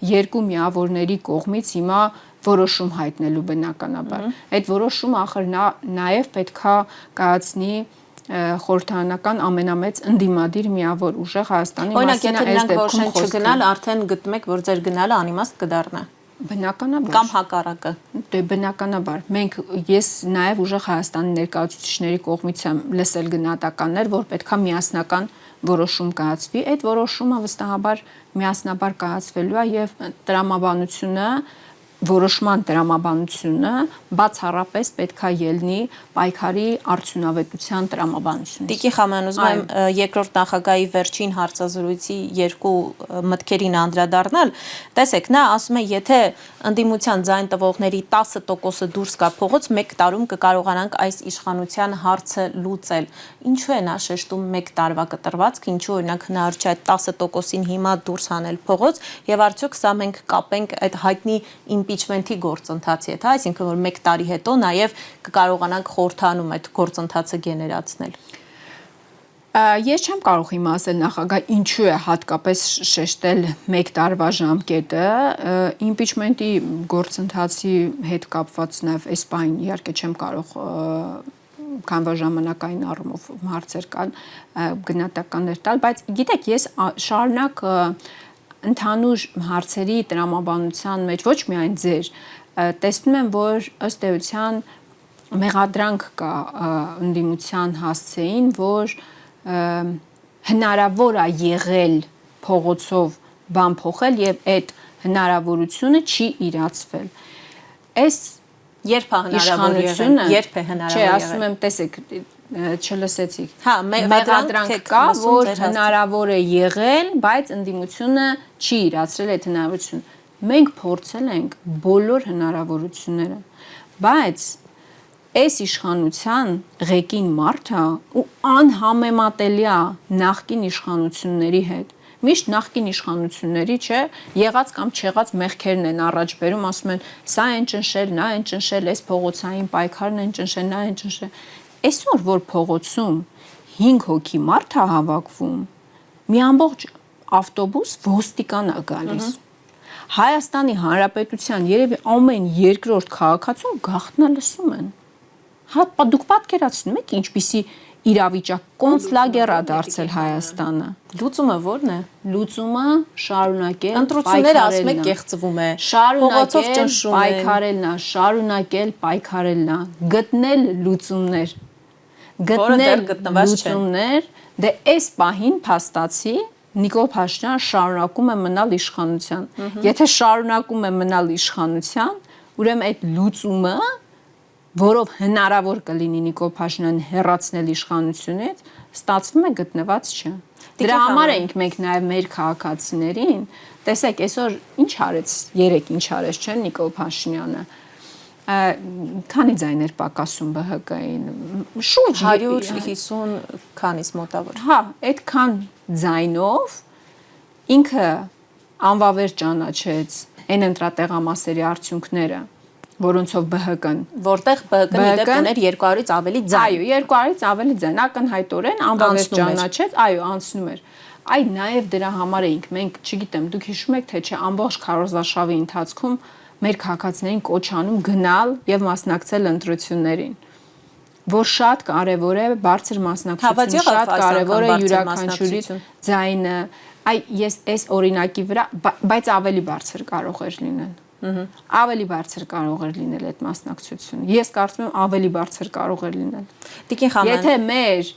երկու միավորների կողմից հիմա որոշում հայտնելու բնականաբար։ Այդ որոշումը ախր նաև պետքա կայացնի խորհրդարանական ամենամեծ ընդդիմադիր միավոր ուժեղ Հայաստանի մասին այս դեպքում խոսքը։ Օրինակ, եթե նրանք որոշեն չգնալ, արդեն գտնում եք, որ ձեր գնալը անիմաստ կդառնա։ Բնականաբար կամ հակառակը։ Դե բնականաբար մենք ես նաև ուժեղ Հայաստանի ներկայացուցիչների կողմից եմ լսել գնահատականներ, որ պետքա միասնական որոշում կայացվի։ Այդ որոշումը վստահաբար միասնաբար կայացվելու է եւ տրամաբանությունը որոշման տրամաբանությունը բացառապես պետքա ելնի պայքարի արդյունավետության տրամաբանությունից։ Տիկին Խամոյան, ուզում եմ երկրորդ նախագահի վերջին հարցազրույցի երկու մտքերին անդրադառնալ։ Տեսեք, նա ասում է, եթե ընդդիմության ձայն տվողների 10%-ը դուրս գա փողոց, 1 տարում կկարողանանք այս իշխանության հարցը լուծել։ Ինչու է նա շեշտում 1 տարվա կտրվածք, ինչու օրինակ հնարավոր չէ այդ 10%-ին հիմա դուրս հանել փողոց եւ արդյոք սա մենք կապենք այդ հայտնի impeachment-ի գործընթացի հետ, այսինքն որ 1 տարի հետո նաև կկարողանանք խորհրդանում այդ գործընթացը գեներացնել։ Ես չեմ կարող հիմա ասել նախագահ ինչու է հատկապես շեշտել 1 տարվա ժամկետը, impeachment-ի գործընթացի հետ կապված նաև այս բան իհարկե չեմ կարող քանվա ժամանակային առումով հարցեր կան գնահատականներ տալ, բայց գիտեք, ես շարունակ ընդհանուր հարցերի տրամաբանության մեջ ոչ միայն ձեր տեսնում եմ, որ ըստ էության մեղադրանք կա ընդդիմության հասցեին, որ հնարավոր է եղել փողոցով բան փոխել եւ այդ հնարավորությունը չի իրացվել։ Այս երբ է հնարավոր եղել, երբ է հնարավոր եղել։ Չէ, ասում եմ, տեսեք, չլսեցիք։ Հա, մեղադրանք կա, որ հնարավոր է եղել, բայց ընդդիմությունը չի իրացրել այդ հնարավորությունը։ Մենք փորձել ենք բոլոր հնարավորությունները, բայց այս իշխանության ղեկին մարդը ու անհամեմատելի է նախկին իշխանությունների հետ։ Միշտ նախկին իշխանությունների, չէ, եղած կամ չեղած մեղքերն են առաջ բերում, ասում են, սա են ճնշել, նա են ճնշել, այս փողոցային պայքարն են ճնշել, նա են ճնշել։ Այսօր որ փողոցում 5 հոգի մարդ է հավաքվում, մի ամբողջ ավտոբուս ոստիկան է գալիս։ Հայաստանի Հանրապետության երևի ամեն երկրորդ քաղաքացուն գաղտնա լսում են։ Հա, դուք պատկերացնում եք ինչպիսի իրավիճակ կոնցլագեր է դարձել Հայաստանը։ Լուծումը ո՞րն է։ Լուծումը շարունակել ընտրությունները ասում եք կեղծվում է։ Շարունակել պայքարելն է, շարունակել պայքարելն է, գտնել լուծումներ։ Գտնել լուծումներ, դե այս պահին փաստացի Նիկոլ Փաշինյանը շարունակում է մնալ իշխանության։ Եթե շարունակում է մնալ իշխանության, ուրեմն այդ լուծումը, որով հնարավոր կլինի Նիկոլ Փաշինյանին հեռացնել իշխանությունից, ստացվում է գտնված չէ։ Դրա համար ենք մենք նաև մեր քաղաքացիներին, տեսեք, այսօր ինչ արեց, երեք ինչ արեց, չէ՞ Նիկոլ Փաշինյանը։ Քանի ձայներ պակասում ԲՀԿ-ին, շուրջ 150 քանից մոտավոր։ Հա, այդքան ձայնով ինքը անվավեր ճանաչեց այն ընտրատեղամասերի արդյունքները, որոնցով ԲՀԿ-ն, որտեղ ԲՀԿ-ն իդեպ ուներ 200-ից ավելի ձայն։ Այո, 200-ից ավելի ձայն, ակնհայտորեն անվավեր ճանաչեց, այո, անցնում էր։ Այ նաև դրա համար էինք մենք, չգիտեմ, դուք հիշում եք թե չէ, ամբողջ քարոզարշավի ընթացքում մեր քաղաքացիներին կոչանում գնալ եւ մասնակցել ընտրություններին, որ շատ կարեւոր է բարձր մասնակցությունը, շատ կարեւոր է յուրաքանչյուրի ձայնը, այ ես այս օրինակի վրա, բայց ավելի բարձր կարող էր լինել։ Ավելի բարձր կարող էր լինել այդ մասնակցությունը։ Ես կարծում եմ ավելի բարձր կարող էր լինել։ Տիկին Խամոյան, եթե մեր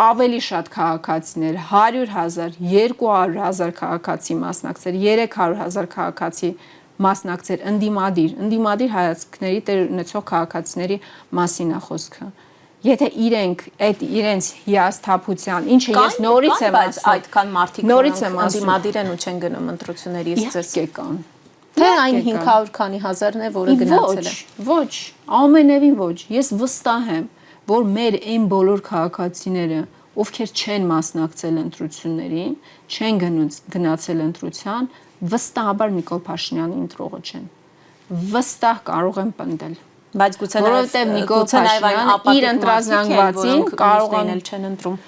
ավելի շատ քաղաքացիներ, 100,000, 200,000 քաղաքացի մասնակցեր, 300,000 քաղաքացի մասնակցեր ընդդիմադիր հայացքների տեր ունեցող քաղաքացիների մասին է խոսքը։ Եթե իրենք այդ իրենց հիասթափության, ինչը ես նորից եմ ասում, այդքան մարդիկ ընդդիմադիր են ու չեն գնում ընտրությունների, ես կան։ Թե այն 500 քանի հազարն է, որը գնացել է։ Ոչ, ամենևին ոչ։ Ես վստահ եմ, որ մեր այն բոլոր քաղաքացիները, ովքեր չեն մասնակցել ընտրություններին, չեն գնացել ընտրության, վստահաբար Նիկոլ Փաշինյանի ընտրողը չեն։ Վստահ կարող եմ պնդել։ Բայց գուցե որովհետև Նիկոլ Փաշինյանը իր ընտրազանգվածին կարող է չեն ընտրում։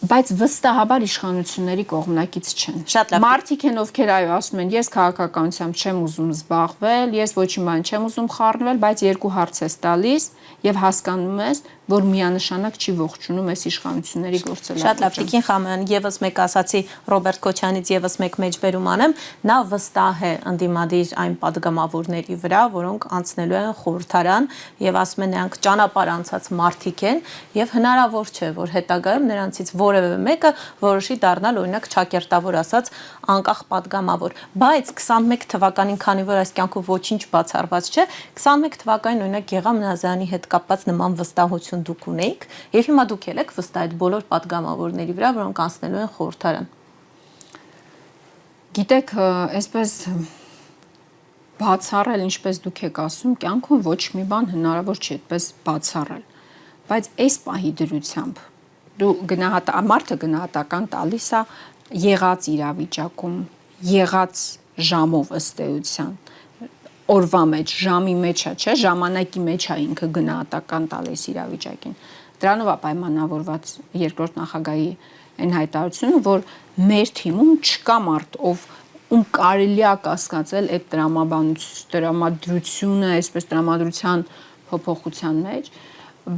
Բայց վստահաբար իշխանությունների կողմնակից չեն։ Մարդիկ են, ովքեր այո ասում են, ես քաղաքականությամբ չեմ ուզում զբաղվել, ես ոչինչ չեմ ուզում խառնվել, բայց երկու հարց ես տալիս եւ հասկանում ես, որ միանշանակ չի ողջունում այս իշխանությունների գործելակերպը։ Շատ լավ, Տիկին Խամոյան, եւս մեկ ասացի Ռոբերտ Քոչյանից եւս մեկ մեջբերում անեմ, նա վստահ է ընդդիմադիր այն падգամավորների վրա, որոնք անցնելու են խորհրդարան եւ ասում են նրանք ճանապարհ անցած մարդիկ են եւ հնարավոր չէ, որ հետագայում նրանցից որևէ մեկը որոշի դառնալ օրինակ ճակերտավոր ասած անկախ падգամավոր, բայց 21 թվականին, քանի որ այս կյանքով ոչինչ բացառված չէ, 21 թվականին օրինակ Գեգամ Նազարյանի հետ կապված նման վստահություն դուք ունեիք եւ հիմա դուք եք վստահ այդ բոլոր падգամավորների վրա, որոնք անցնելու են խորհրդարան։ Գիտեք, այսպես բացառել, ինչպես դուք եք ասում, կյանքում ոչ մի բան հնարավոր չի այդպես բացառել, բայց այս պահի դրությամբ դու մարդը գնահատական տալիս է եղած իրավիճակում, եղած ժամով ըստ էության, օրվա մեջ, ժամի մեջ է, չէ, ժամանակի մեջ է ինքը գնահատական տալիս իրավիճակին։ Դրանով է պայմանավորված երկրորդ նախագահի այն հայտարարությունը, որ մեր թիմում չկա մարդ, ում կարելի է կասկածել այդ տրամադրությունը, այսպես տրամադրության փոփոխության մեջ,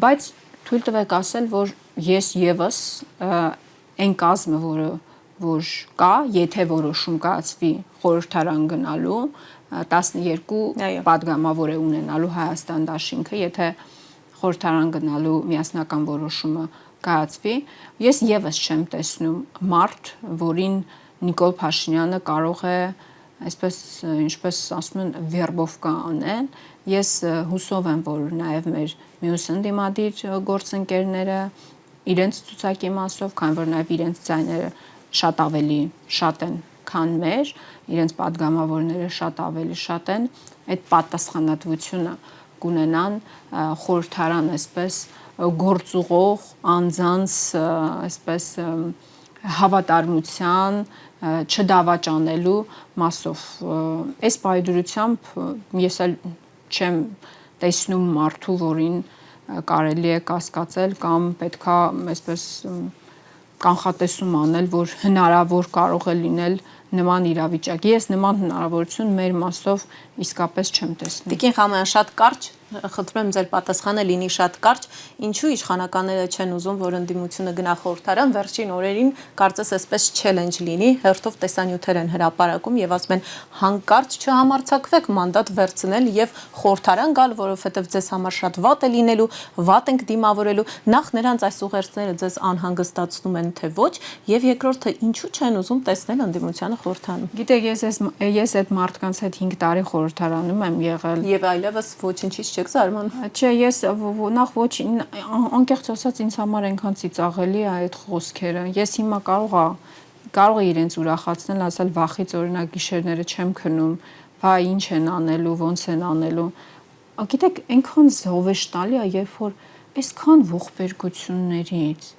բայց թույլ տվեք ասել, որ ես եւս այն կազմը, որ կա, եթե որոշում կայացվի խորհրդարան գնալու, 12 падգամավոր է ունենալու Հայաստան դաշինքը, եթե խորհրդարան գնալու միասնական որոշումը կայացվի, ես եւս չեմ տեսնում մարդ, որին Նիկոլ Փաշինյանը կարող է, այսպես ինչպես ասում են, վերբովկա անել։ Ես հուսով եմ, որ նաեւ մեր մյուս ընդդիմադիր գործընկերները իրենց ցուցակի մասով, քանի որ նաեւ իրենց ձայները շատ են, քան մեր, իրենց падգամավորները շատ են, այդ պատասխանատվությունը կունենան խորհրդարան այսպես գործուղող անձանց այսպես հավատարմության չդավաճանելու մասով։ Այս պայդրությամբ ես էլ չեմ տեսնում մարդու, որին կարելի է կասկածել կամ պետքա այսպես կանխատեսում անել, որ հնարավոր կարող է լինել նման իրավիճակ։ Ես նման հնարավորություն մեր մասով իսկապես չեմ տեսնում։ Տիկին Խամոյան, շատ կարճ, խնդրում եմ ձեր պատասխանը լինի շատ կարճ, ինչու իշխանականները չեն ուզում, որ ընդդիմությունը գնա խորհրդարան, վերջին օրերին կարծես այսպես չելենջ լինի, հերթով տեսանյութեր են հրապարակում եւ ասում են հանկարծ չհամարձակվեք մանդատ վերցնել եւ խորհրդարան գալ, որովհետեւ ձեզ համար շատ վատ է լինելու, վատ ենք դիմավորելու, նախ նրանց այս ուղերձները ձեզ անհանգստացնում են թե ոչ, եւ երկրորդը ինչու չեն ուզում տեսնել ընդդիմությանը խորհրդարանում։ Գիտեք, ես այդ մարդկանց հետ 5 տարի խորհրդարանում եմ եղել եւ այլևս ոչինչից չեք զարմանում։ Չէ, ես նախ ոչ անկեղծ ասած ինձ համար այնքան ծիծաղելի է այդ խոսքերը։ Ես հիմա կարող է իրենց ուրախացնել, ասել վախից օրինակ գիշերները չեմ քնում, բա ինչ են անելու, ոնց են անելու։ Գիտեք, այնքան զովեշտալի է, երբ որ այսքան ողբերգություններից,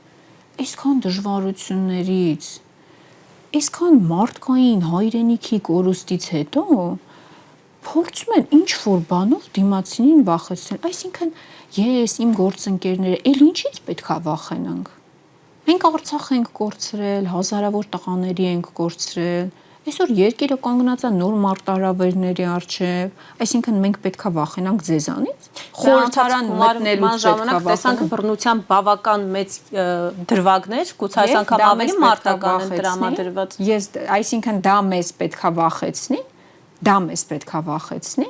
այսքան դժվարություններից, այսքան մարդկային հայրենիքի կորուստից հետո փորձում են ինչ որ բանով դիմացինին վախեցնել, այսինքն ես, իմ գործընկերները, էլ ինչից պետքա վախենանք։ Մենք Արցախ ենք կորցրել, հազարավոր տղաների ենք կորցրել, այսօր երկիրը կանգնած է նոր մարտահրավերների առջև, այսինքն մենք պետքա վախենանք ձեզանից։ Խորհրդարան մտնելուց ժամանակ տեսանք բռնության բավական մեծ դրվագներ, գուցե այս անգամ ավելի մարտական են տրամադրված։ Այսինքն դա մեզ պետքա վախեցնի,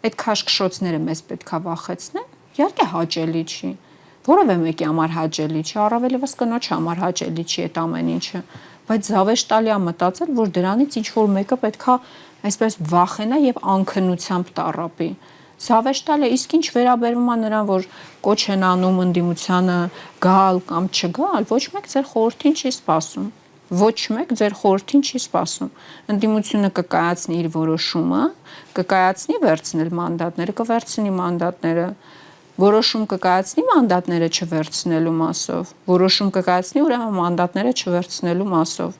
այդ քաշքշոցները մեզ պետքա վախեցնեն, իհարկե հաճելի չի, որևէ մեկի համար հաճելի չի, առավելևս կնոջ համար հաճելի չի այդ ամեն ինչը, բայց զավեշտալի է մտածել, որ դրանից ինչ որ մեկը պետքա այսպես վախենա եւ անքնությամբ տառապի։ Զավեշտալի է, իսկ ինչ վերաբերում է նրան, որ կոչ են անում ընդդիմությանը գալ կամ չգալ, ոչ մեկ ձեր խորհրդին չի սպասում։ Ոչ մեկ ձեր խորհրդին չի սպասում։ Ընդդիմությունը կկայացնի իր որոշումը, կկայացնի վերցնել մանդատները, կվերցնի մանդատները, որոշում կկայացնի մանդատները չվերցնելու մասով, որոշում կկայացնի ուրեմն մանդատները չվերցնելու մասով։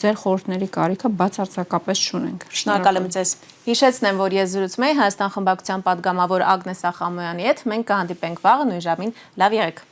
Ձեր խորհուրդների կարիքը բացարձակապես չունենք։ Շնորհակալ եմ ձեզ։ Հիշեցնեմ, որ ես զրուցում եի Հայաստան խմբակցության падգամավոր Ագնես Ախամոյանի հետ։ Մենք կհանդիպենք վաղը նույն ժամին։ Լավ եղեք։